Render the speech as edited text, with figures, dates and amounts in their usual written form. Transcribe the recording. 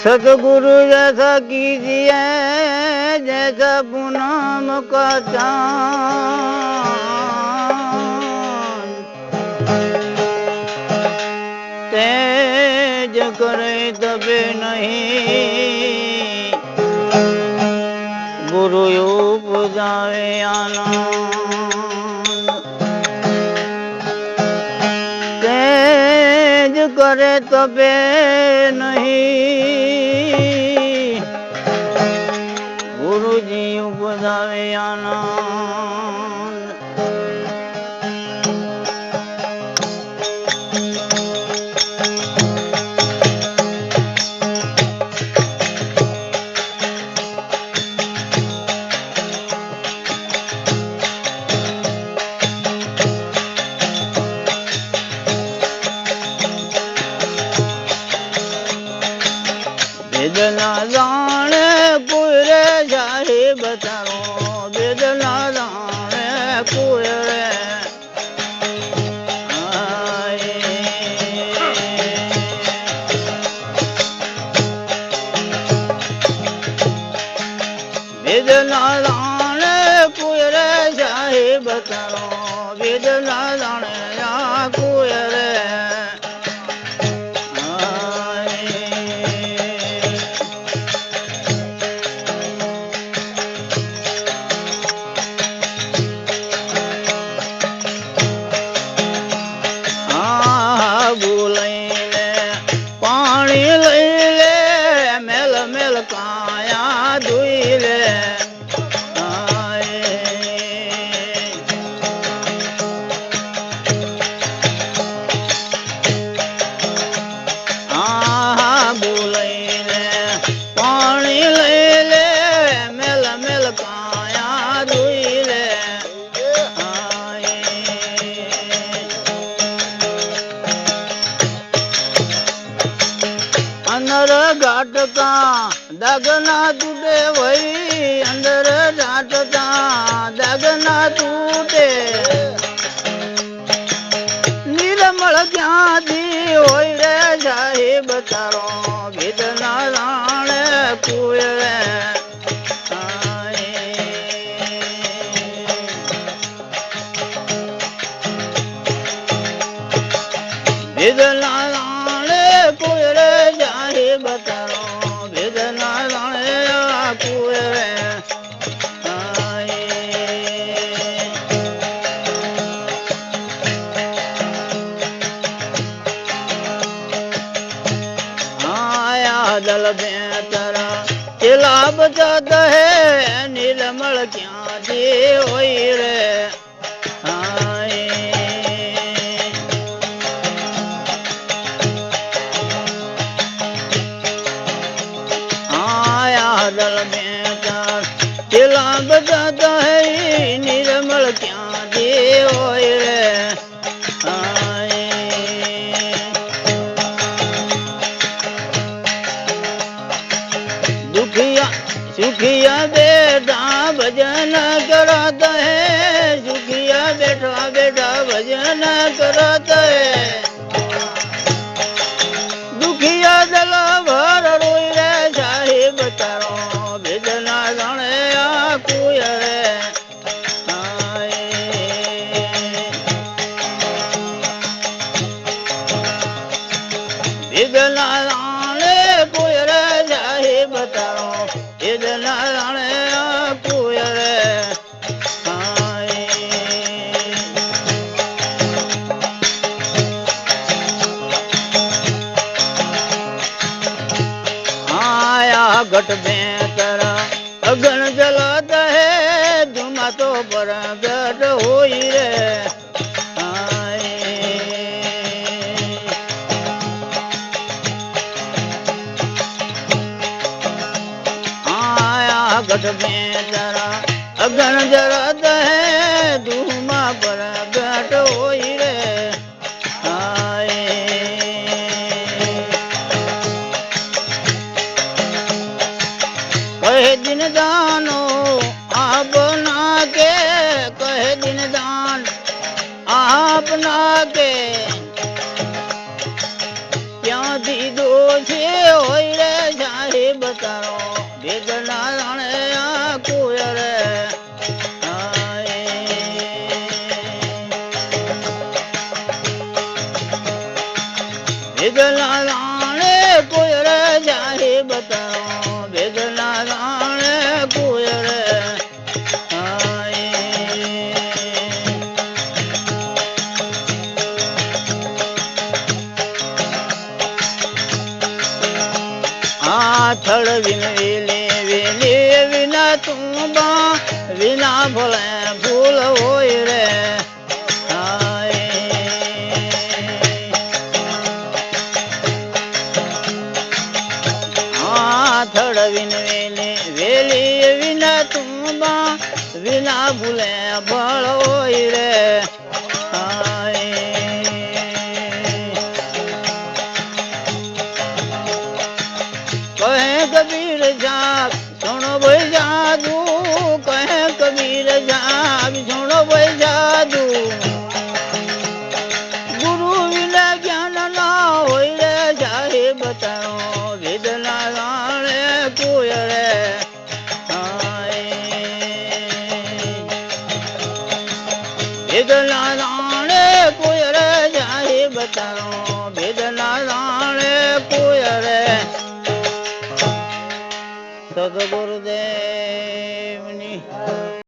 सतगुरु जैसा कीजिए जैसा पूनम का चांद, तेज करे तबे नहीं गुरु उपजावे आनंद। तेज करे तबे नहीं गुरुजी उपजावे आनंद। बेदना जाने पूरे जाहे बताओ, बेदना जाने पूरे बेदना जाने पूरे जाहे बताओ, बेदना जाने या पूरे पानी ले ले मेल मेल काया धुई ले बोले पानी ले ले मेल मेल काया धुई ले अंदर घाट का दगना टूटे वही अंदर घाट का दगना टूटे निर्मल क्या दी होई रे जाहे बतारो बेदना राणे कुएरे बेदना राणे कुएरे जाहे बतारो बेदना राणे कुएरे दल बेतरा चिला बजाता है नीलमल क्या दे होई रे आया दल बेतर चिला बजाता है नीलमल क्या दे होई रे सुखिया बेटा भजन कराता है सुखिया बेटा बेटा भजन कराता है दुखिया दल भर रोई रे चाहे बतारो बेदना जाने कुएरे बेदना जाने कुएरे चाहे बतारो बेदना जाने कुएरे आया घट बेतर अगन जलाता है धुमा तो पर गट होई रे घट बेतर अगन जलाता है धुमा पर गट होई रे कहे दिन दानो आप ना के कहे दिन दान આપના કે ક્યાંથી દોષે હોય રે સાહેબ તારો ભેગના જાણે આ કોઈ રે ભેગના જાણે કોઈ રે સાહેબ તારો ભેગના જાણે કોઈ રે થળ વિને વેલે વિના તુંબા વિના ભલે ફૂલ હોય રે થળ વિને વેલે વિના તુંબા વિના ભૂલે ફળ હોય રે कबीर जाग सुनो भाई जादू कहे कबीर जाग सुनो भाई जादू गुरु विना ज्ञान ना होय रे जाहे बताओ वेद ना जाने कोई रे वेद ना जाने कोई रे जाहे बताओ वेद ना जाने कोई रे सदगुरुदेव